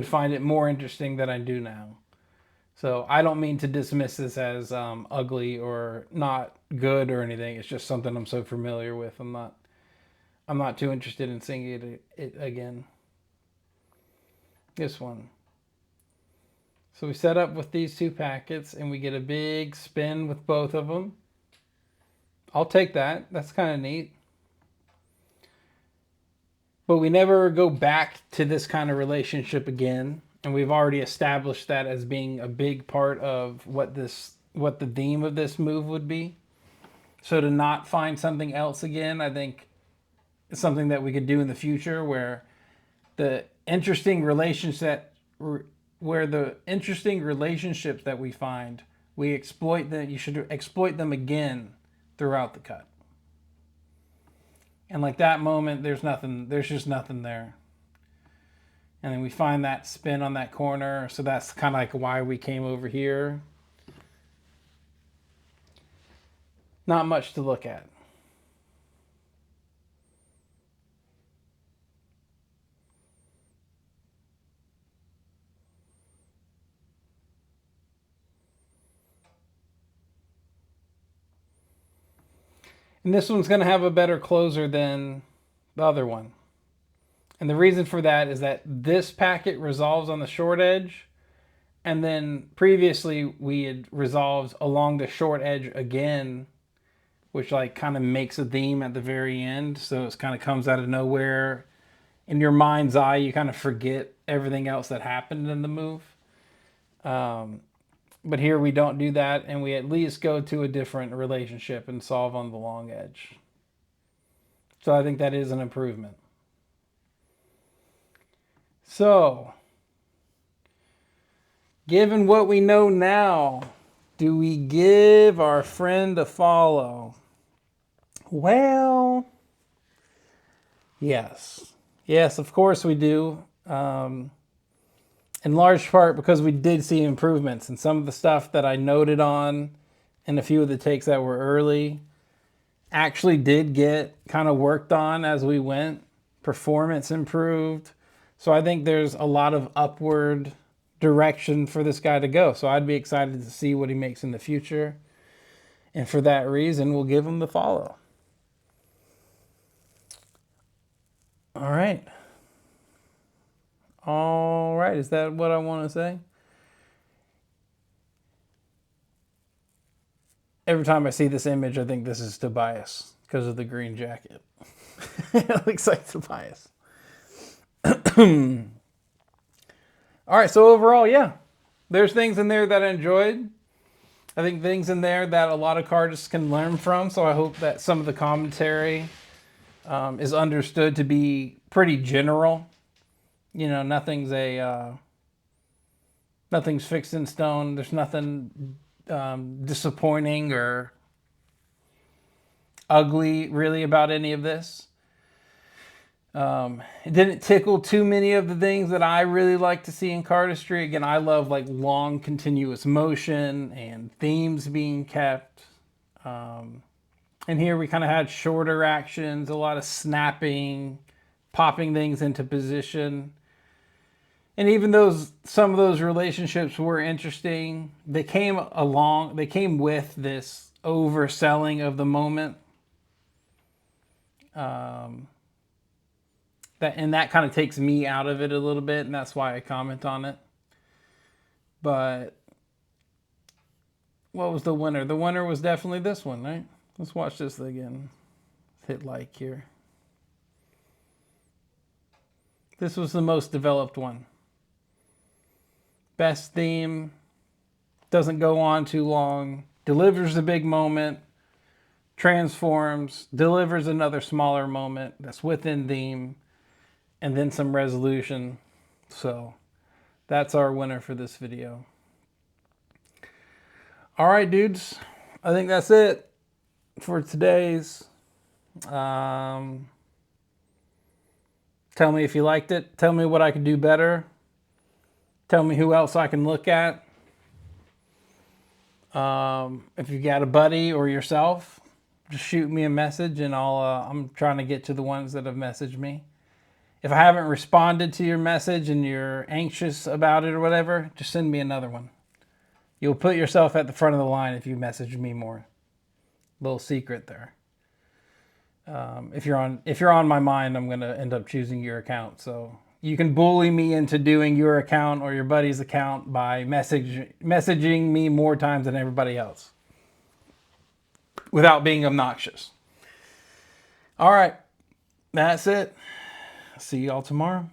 [SPEAKER 1] find it more interesting than I do now. So I don't mean to dismiss this as ugly or not good or anything. It's just something I'm so familiar with. I'm not too interested in seeing it again. This one. So we set up with these two packets and we get a big spin with both of them. I'll take that. That's kind of neat. But we never go back to this kind of relationship again. And we've already established that as being a big part of what the theme of this move would be. So to not find something else again, I think it's something that we could do in the future where the interesting relationship relationships that we find, we exploit them. You should exploit them again throughout the cut. And like that moment, there's just nothing there. And then we find that spin on that corner. So that's kind of like why we came over here. Not much to look at. And this one's going to have a better closer than the other one. And the reason for that is that this packet resolves on the short edge. And then previously we had resolved along the short edge again, which like kind of makes a theme at the very end. So it kind of comes out of nowhere. In your mind's eye, you kind of forget everything else that happened in the move. But here we don't do that, and we at least go to a different relationship and solve on the long edge. So I think that is an improvement. So, given what we know now, do we give our friend a follow? Well, yes. Yes, of course we do. In large part because we did see improvements, and some of the stuff that I noted on in a few of the takes that were early actually did get kind of worked on as we went. Performance improved. So I think there's a lot of upward direction for this guy to go. So I'd be excited to see what he makes in the future. And for that reason, we'll give him the follow. All right. All right, is that what I want to say? Every time I see this image, I think this is Tobias because of the green jacket. It looks like Tobias. All right, so overall, yeah, there's things in there that I enjoyed. I think things in there that a lot of cardists can learn from, so I hope that some of the commentary is understood to be pretty general. You know, nothing's fixed in stone. There's nothing disappointing or ugly really about any of this. It didn't tickle too many of the things that I really like to see in cardistry. Again, I love like long continuous motion and themes being kept. And here we kind of had shorter actions, a lot of snapping, popping things into position. And even some of those relationships were interesting, they came with this overselling of the moment. That kind of takes me out of it a little bit, and that's why I comment on it. But what was the winner? The winner was definitely this one, right? Let's watch this again. Let's hit like here. This was the most developed one. Best theme, doesn't go on too long, delivers a big moment, transforms, delivers another smaller moment that's within theme, and then some resolution. So that's our winner for this video. All right, dudes, I think that's it for today's. Tell me if you liked it. Tell me what I could do better. Tell me who else I can look at. If you got a buddy or yourself, just shoot me a message, and I'm trying to get to the ones that have messaged me. If I haven't responded to your message and you're anxious about it or whatever, just send me another one. You'll put yourself at the front of the line if you message me more. Little secret there. If you're on my mind, I'm gonna end up choosing your account. So you can bully me into doing your account or your buddy's account by messaging me more times than everybody else without being obnoxious. All right, that's it. See y'all tomorrow.